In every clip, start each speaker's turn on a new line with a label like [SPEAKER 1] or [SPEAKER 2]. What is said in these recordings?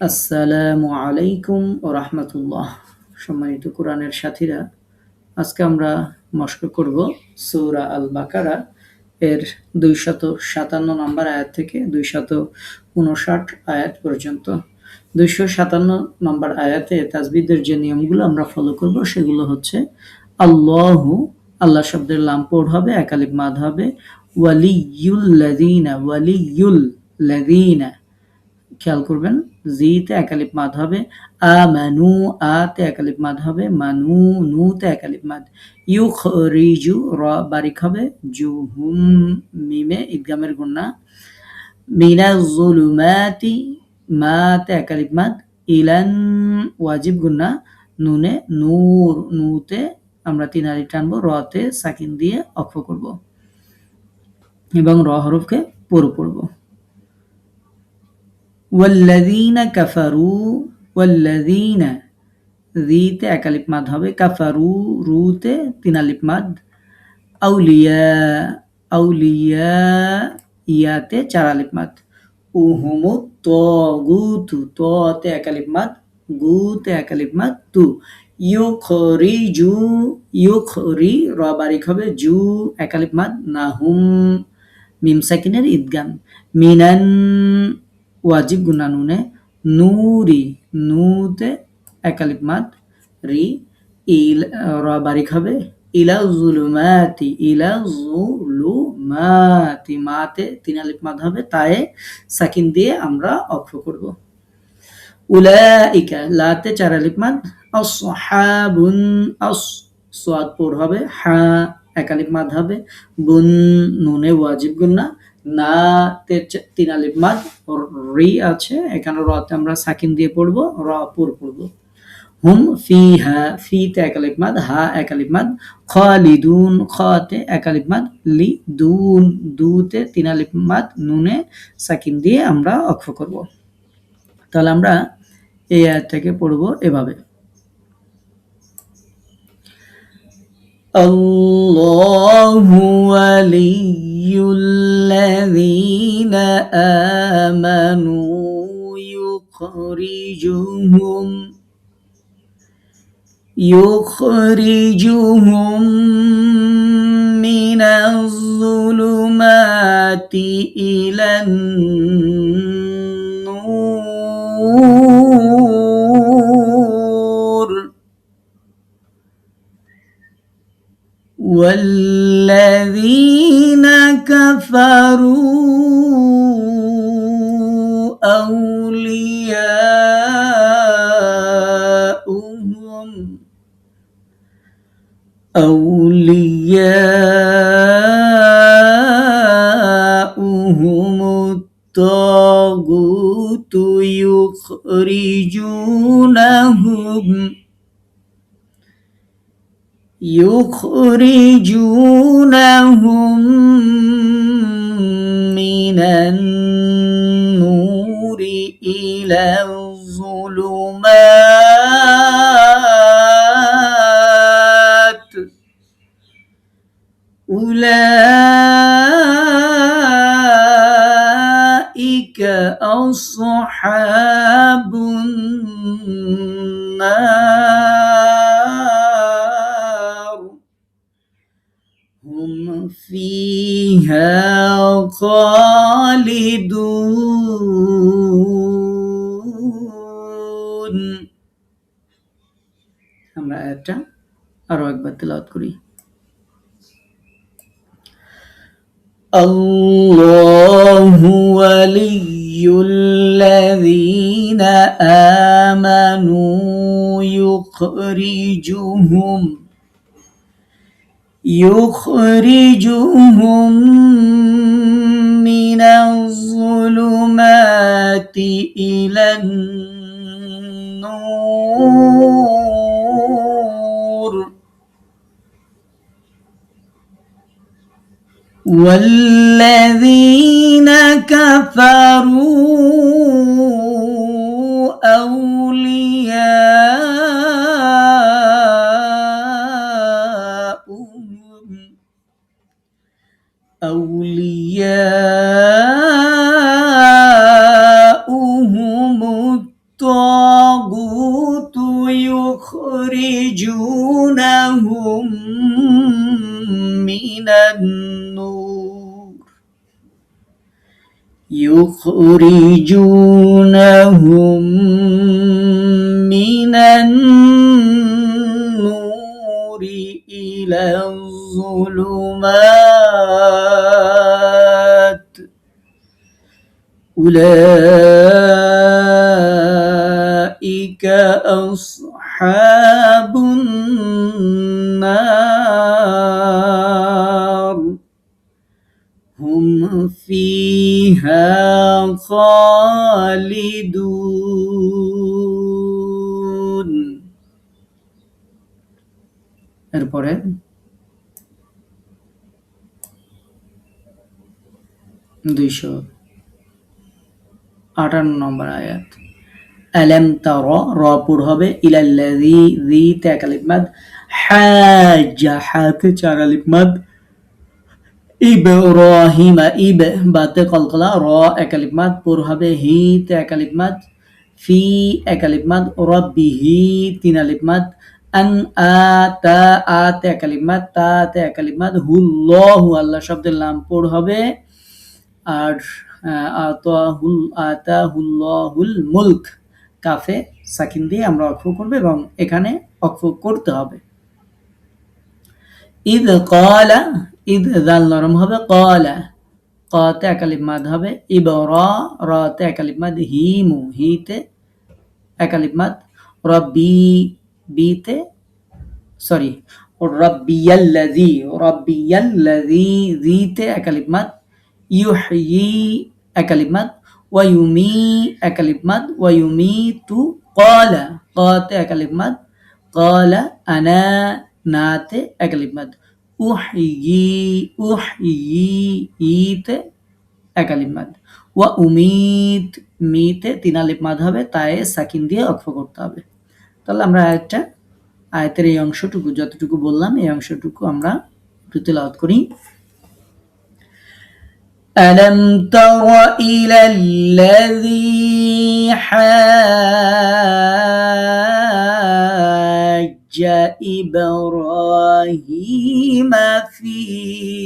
[SPEAKER 1] আসসালামু আলাইকুম ওয়া রাহমাতুল্লাহ। সম্মানিত কোরআনের সাথীরা, আজকে আমরা মশক করব সূরা আল বাকারা এর 257 নম্বর আয়াত থেকে 259 আয়াত পর্যন্ত। 257 নম্বর আয়াতে তাসবিহদের যে নিয়মগুলো আমরা ফলো করব সেগুলো হচ্ছে আল্লাহু, আল্লাহ শব্দের লাম পড় হবে, এক আলিফ মাদ হবে। ওয়ালিয়ুল লাযিনা, ওয়ালিয়ুল লাযিনা, খেয়াল করবেন জিতে এক আলিফ মাদ হবে। আমানু, আতে এক আলিফ মাদ হবে। মানু, নুতে এক আলিফ মাদ। ইউখরিজু, র বারিক হবে। জুহুম, মিমে ইদগামের গুন্না। মিনাজ যুলুমাতি, মাতে এক আলিফ মাদ। ইলান, ওয়াজিব গুন্না। নুনে নূর, নুতে আমরা 3 আলিফ টানবো, রতে সাকিন দিয়ে অক্ফ করব এবং র হরফকে পুরো পড়ব। ওয়াল্লাযীনা কাফারু, ওয়াল্লাযীনা, যিতে এক আলিফ মাদ হবে। কাফারু, রুতে 3 আলিফ মাদ। আউলিয়া, আউলিয়া, ইয়াতে 4 আলিফ মাদ। উহুমুত তাগুতু, ততে এক আলিফ মাদ। গুতে এক আলিফ মাদ। তু। ইউখরিজু, ইউখরি, র বারিক হবে। জু এক আলিফ মাদ। নাহুম, মিম সাকিনের ইদগাম। মিনান, ওয়াজিব গুনা নুনে। নূরি, নুতে এক আলিফ মাদ। রি, ইল, র বারিক হবে। ইলা যুলুমাতি, ইলা যুলুমাতি, মাতে 3 আলিফ মাদ হবে। তায়ে সাকিন দিয়ে আমরা অক্ফ করব। উলাইকা, লাতে 4 আলিফ মাদ। আসহাবুন, আস, সাদ পড় হবে। হা এক আলিফ মাদ হবে। বুন, নুনে ওয়াজিব গুন্না। না তে 3 আলিফ মাদ। রি আছে, এখানে রতে আমরা সাকিন দিয়ে পড়ব, র পুর পড়ব। হুম ফিহা, ফিতে এক আলিফ মাদ। হা এক আলিফ মাদ। খালিদুন, খাতে এক আলিফ মাদ। লি দুন, দুতে 3 আলিফ মাদ। নুনে সাকিন দিয়ে আমরা অক্ফ করব। তাহলে আমরা এই আয়াতটাকে পড়ব এভাবে। আল্লাহু ওয়ালিয়ুল্লাযীনা আমানু يخرجهم من الظلمات إلى النور والذين كفروا أولياؤهم الطاغوت يخرجونهم من النور إلى الظلمات أولئك أصحاب النار هم فيها خالدون। আমরা এটা আরো একবার তেলাওয়াত করি। আল্লাহু ওয়ালিয়ুল্লাযীনা আমানু يخرجهم من الظلمات إلى النور والذين كفروا أولياؤهم يخرجونهم من النور إلى الظلمات أولئك أصحاب النار هم فيها خالدون এরপরে 258 নম্বর আয়াত আলাম তারা র পুর হবে ইলাল্লাযী যী তে এক আলিফ মাদ হাজ্জা হাতে চার আলিফ মাদ ইব্রাহিম ইব বাতে কলকলা র এক আলিফ মাদ পুর হবে হি তে এক আলিফ মাদ ফি এক আলিফ মাদ রাব্বিহি তিন আলিফ মাদ আন আতা আতে এক আলিফ মাদ তা তে এক আলিফ মাদ হুল্লাহু আল্লাহ শব্দের লাম পুর হবে আর আতাহুল্লাহুল মুলক কাফে সাকিন দিয়ে আমরা অক্ষ করব এবং এখানে অক্ষ করতে হবে ইদ ক্বালা ইদ দাল নরম হবে ক্বালা কাতে এক আলিফ মাদ হবে ইবরা রাতে এক আলিফ মাদ হিমু হিতে এক আলিফ মাদ রাব্বি বিতে সরি রাব্বিয়াল্লাযী যিতে এক আলিফ মাদ ইউহয়ি এক আলিফ মাদ ওয়ায়ুমি এক আলিফ মাদ ওয়ায়ুমিতু ক্বালা কাতে এক আলিফ মাদ ক্বালা আনা নাতে এক আলিফ মাদ উহয়ি ইতে এক আলিফ মাদ ওয়া উমিত মিতে তিন আলিফ মাদ হবে তায়ে সাকিন দিয়ে অক্ষ করতে হবে তাহলে আমরা আয়াতের এই অংশটুকু যতটুকু বললাম এই অংশটুকু আমরা একটু তেলাওয়াত করি ألم تر إلى الذي حاج إبراهيم في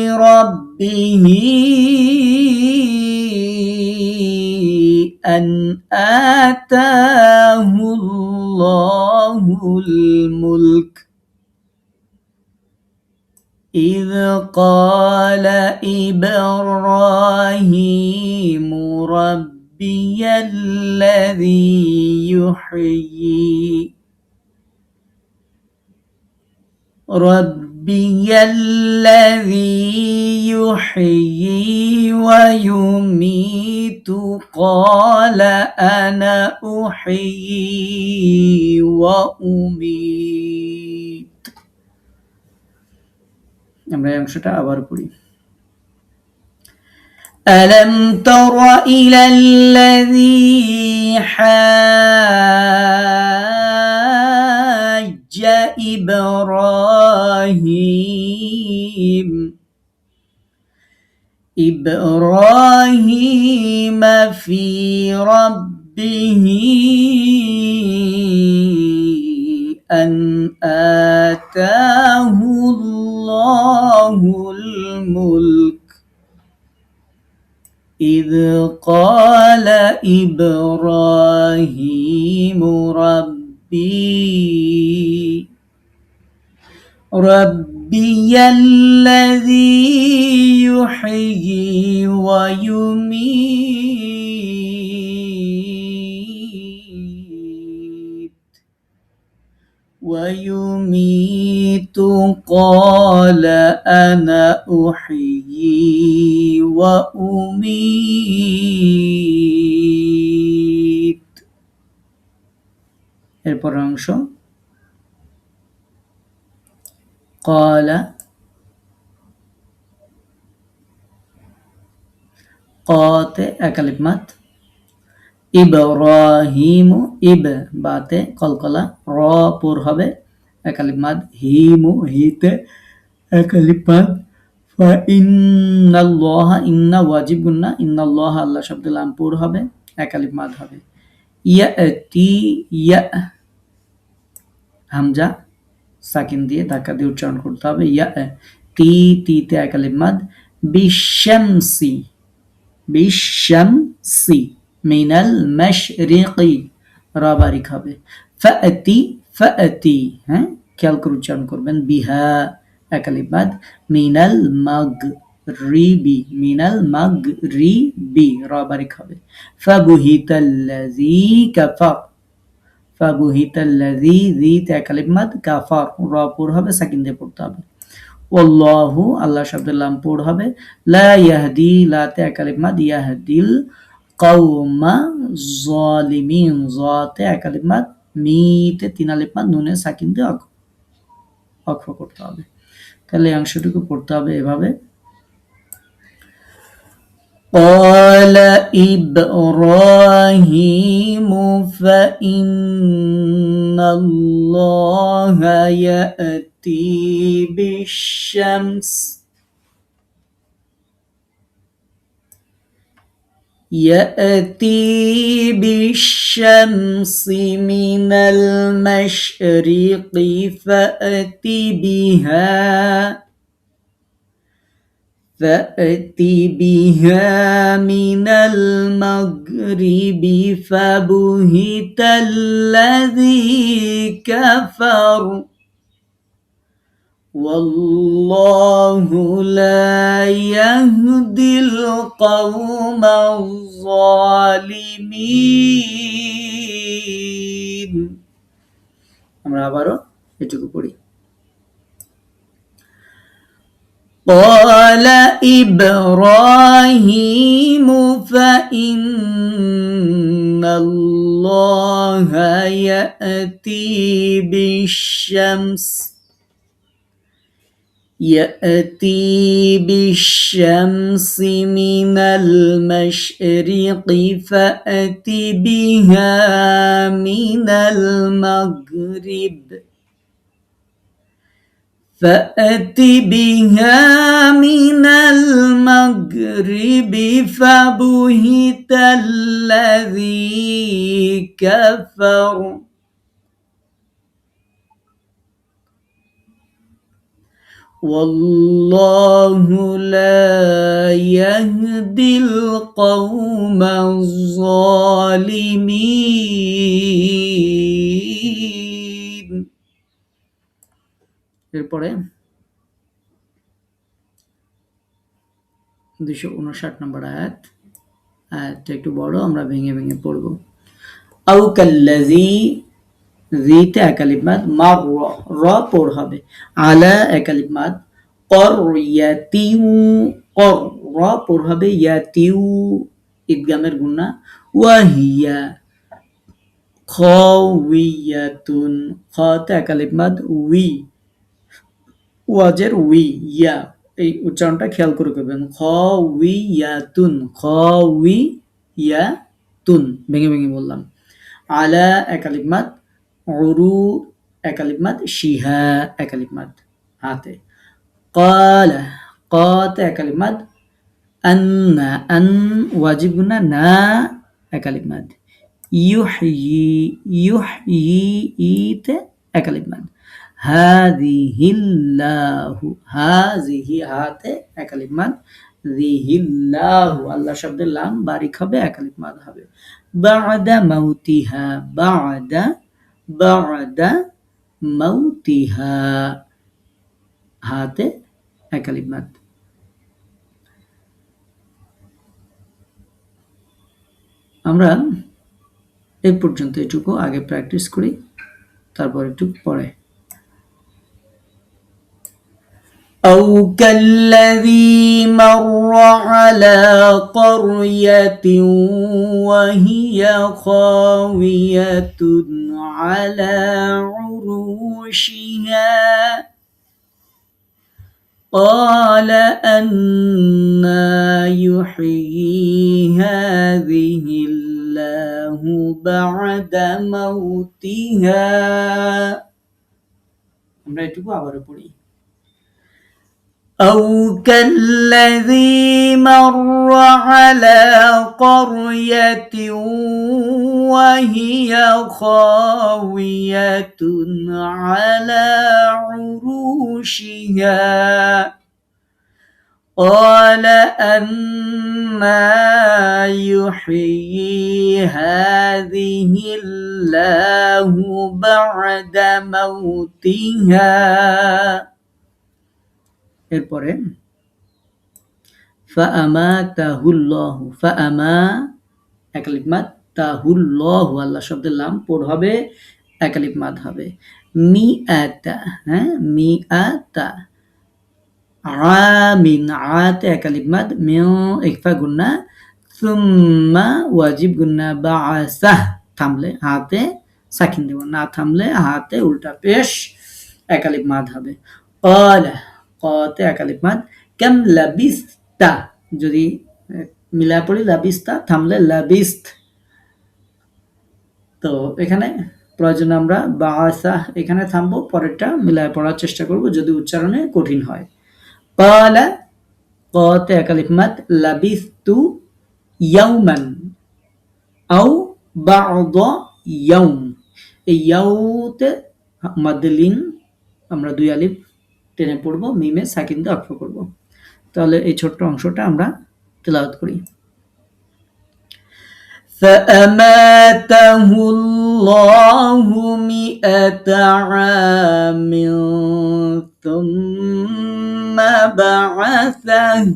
[SPEAKER 1] ربه أن آتاه الله الملك إذ قال إبراهيم ربي الذي يحيي ويميت قال أنا أحيي وأميت আমরা এই অংশটা আবার পড়ি ألم تر إلى الذي حاج إبراهيم في ربه أن آتاه الله الملك إذ قال إبراهيم ربي الذي يحيي ويميت قال أنا أحيي وأميت এরপর অংশ قال قاতে এক আলিফ মাদ ইব্রাহিমু ইব বাতে কলকলা র পুর হবে এক আলিফ মাদ হিমু হিতে এক আলিফ মাদ ফা ইন্নাল্লাহা ইন্না ওয়াজিব গুন্না ইন্নাল্লাহা আল্লাহ শব্দ লাম পুর হবে এক আলিফ মাদ হবে ইয়াতি ইয়া হামজা সাকিন দিয়ে ধাক্কা দিয়ে উচ্চারণ করতে হবে ইয়া তি তিতে এক আলিফ মাদ বিশামসি বিশামসি মিনাল মাশরিকি রা বারিক হবে। ফাতি ফাতি, হ্যাঁ খেয়াল করে উচ্চারণ করবেন। বিহা এক আলিফ মাদ। মিনাল মাগরিবি মিনাল মাগরিবি রা বারিক হবে। ফাবুহিতাল্লাযী কাফার ফাবুহিতাল্লাযী যী তে এক আলিফ মাদ, কাফার রা পুর হবে, সাকিন দিয়ে পড়তে হবে। ওয়াল্লাহু আল্লাহ শব্দের লাম পুর হবে। লা ইয়াহদি লা তে এক আলিফ মাদ, ইয়াহদিল কওমা যালিমিন যা তে এক আলিফ মাদ, মি তে তিন আলিফ মাদ, নুনে সাকিন দিয়ে ওয়াকফ করতে হবে। তাহলে এই অংশটুকু পড়তে হবে এভাবে। قال إبراهيم فإن الله يأتي بالشمس من المشرق فأت بها من المغرب فبهت الذي كفر والله لا يهدي القوم الظالمين। আমরা আবারও এটুকু পড়ি। قال إبراهيم فإن الله يأتي بالشمس من المشرق فأت بها من المغرب فأت بها من المغرب فبهت الذي كفر والله لا يهدي القوم الظالمين। এরপরে 259 নম্বর আয়াতটা একটু বড়, আমরা ভেঙে ভেঙে পড়ব। আও কাল্লাযী যিতে এক আলিফ মাদ, মার রা পড় হবে। আলা এক আলিফ মাদ, ক্বরয়াতিউ ক্বর রা পড় হবে, ইয়াতিউ ইদগামের গুন্না, ওয়াহিয়া খাওয়িয়াতুন খা তে এক আলিফ মাদ, উই ওয়াজের উই ইয়া, এই উচ্চারণটা খেয়াল করে করবেন। খাওয়িয়াতুন ভেঙে ভেঙে বললাম। আলা এক আলিফ মাদ, উরু এক আলিফ মাদ, শিহা এক আলিফ মাদ হাতে। ক্বালা কা তে এক আলিফ মাদ, আন্না আন ওয়াজিব গুনা, না এক আলিফ মাদ। ইউহয়ি তে এক আলিফ মাদ। হাযিহিল্লাহু হাযিহি হাতে এক আলিফ মাদ, যিহিল্লাহু আল্লাহ শব্দের লাম বারিক হবে, এক আলিফ মাদ হবে। বা'দা মাউতিহা বা'দা মাউতিহা হাতে এক আলিফ মাদ। আমরা এই পর্যন্ত এটুকু আগে প্র্যাকটিস করি, তারপর একটু পরে। أو كالذي مر على قرية وهي خاوية على عروشها قال أنى يحيي هذه الله بعد موتها। আমরা এটুকু আবারও পড়ি। أو كالذي مر على قرية وهي خاوية على عروشها قال أنا يحيي هذه الله بعد موتها এরপরে ফাআমাতাহুল্লাহু একালিফ মাদ তাহুল্লাহু আল্লাহ শব্দের লাম পড় হবে একালিফ মাদ হবে মিআতা মিআতা আমিন আতে একালিফ মাদ মিউ ইকফা গুন্না সুম্মা ওয়াজিব গুন্না বাআসা থামলে হাতে সাকিন দেব না থামলে হাতে উল্টা পেশ একালিফ মাদ হবে ক্বালা কতে একালিফ মাদ কাম লাবিস্তা যদি মিলা পড়ি লাবিস্তা থামলে লাবিস্ত তো এখানে প্রয়োজন আমরা বাআসা এখানে থামবো পরেরটা মিলায় পড়ার চেষ্টা করব যদি উচ্চারণে কঠিন হয় ক্বালা কতে একালিফ মাদ লাবিস্তু ইয়াওমান আও বা'দা ইয়াওম এই ইয়াউতে মাদলিন আমরা দুই আলিফ টেনে পড়ব মিমে সাকিন দিয়ে অক্ফ করব তাহলে এই ছোট্ট অংশটা আমরা তেলাওয়াত করি فأماته الله 100 عام ثم بعثه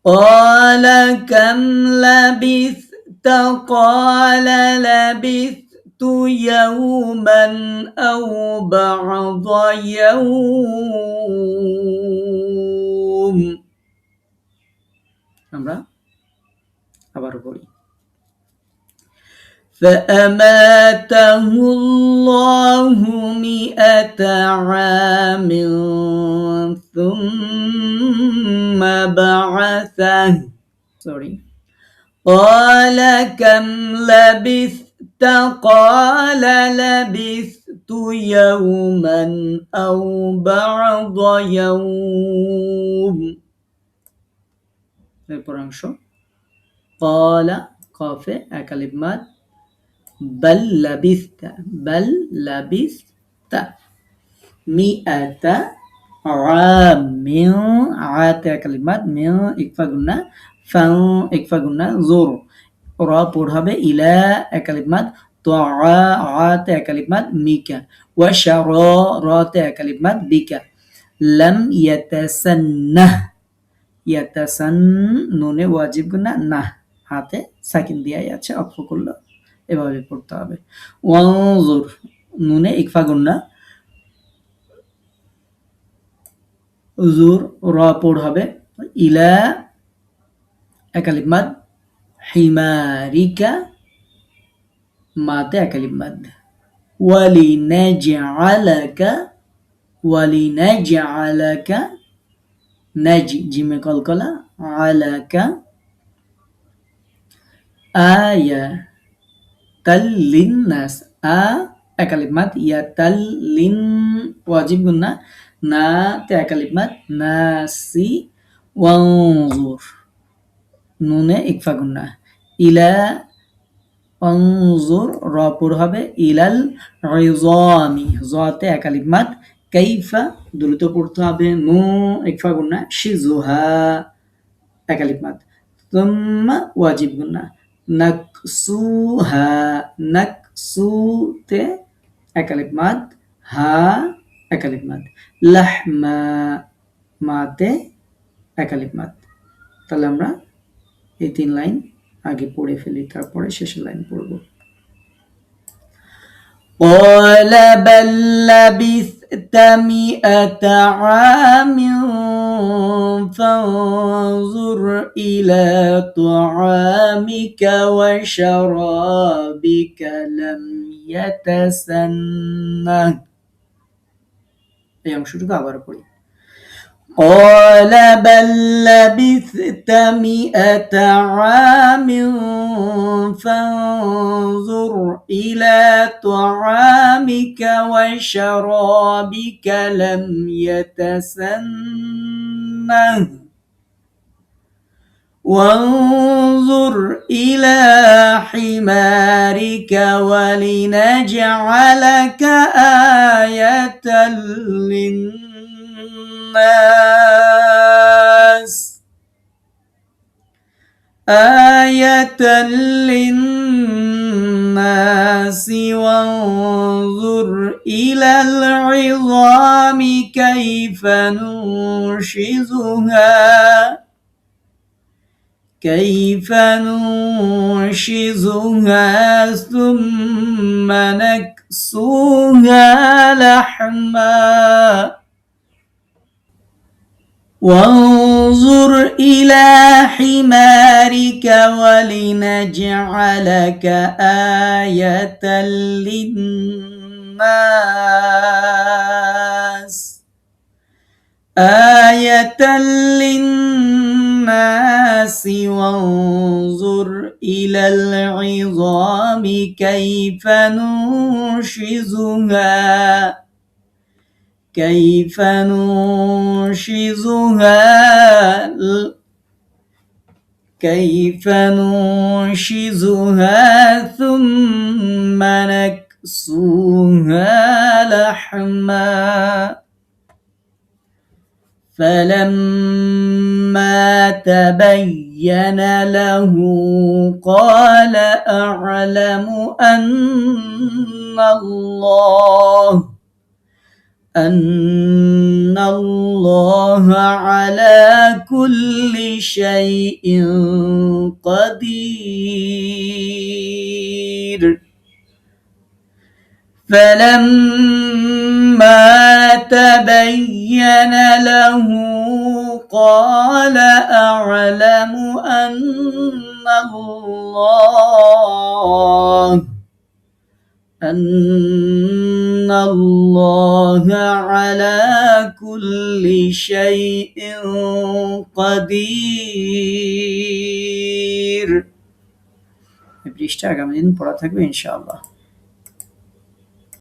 [SPEAKER 1] قال كم لبثت قال لبثت يوما أو بعض يوم আমরা আবারও পড়ি فأماته الله 100 عام ثم بعثه قال كم لبثت قال لبثت يوما أو بعض يوم এরপর অংশ قال قافه একালিফ মাদ بل لبثت مئة عام عات একালিফ মাদ মিউ ইকফা গুন্না ফাউ ইকফা গুন্না জোর রা পড় হবে ইলা একালিফ মাদ তোআ আতে একালিফ মাদ মিকা ওয়া শারা রাতে একালিফ মাদ বিকা লাম ইয়াতাসান নুনে ওয়াজিব গুন্না না হাতে সাকিন দিয়াই আছে অক্ফ করলো এভাবে পড়তে হবে ওয়ানজুর নুনে ইকফা গুন্না জুর রা পড় হবে ইলা একালিফ মাদ হিমারিকা মাতে একালিফ মাদ ওয়ালিনাজআলাকা নাজি জিমে কলকলা আলাকা আয়াতাল লিন্নাস একালিফ মাদ ইয়াতাল লিন ওয়াজিব গুন্না না তে একালিফ মাদ নাসি ওয়ানজুর নুনে ইকফা গুন্না ইলা ওয়ানজুর রা পড় হবে ইলাল ইযামি যাতে একালিফ মাদ কাইফা দ্রুত পড়তে হবে নু ইকফা গুন্না শিজুহা একালিফ মাদ তুম্মা ওয়াজিব গুন্না নাকসুহা নাকসুতে একালিফ মাদ হা একালিফ মাদ লাহমা মাতে একালিফ মাদ তাহলে আমরা এই 3 লাইন আগে পড়ে ফেলি তারপরে শেষের লাইন পড়ব قال بل لبثت 100 عام فانظر إلى طعامك وشرابك لم يتسنه এই অংশটুকু আবার পড়ি قال بل لبثت 100 عام فانظر إلى طعامك وشرابك لم يتسنه وانظر إلى حمارك ولنجعلك آية للناس آية للناس وانظر إلى العظام كيف ننشزها ثم نكسوها لحما وانظر إلى حمارك ولنجعلك آية للناس وانظر إلى العظام كيف ننشزها ثم نكسوها لحما فلما تبين له قال أعلم أن الله على كل شيء قدير فلما تبين له قال أعلم أن الله على كل شيء قدير। এই পৃষ্ঠা আগামী দিন পড়া থাকবে ইনশাআল্লাহ।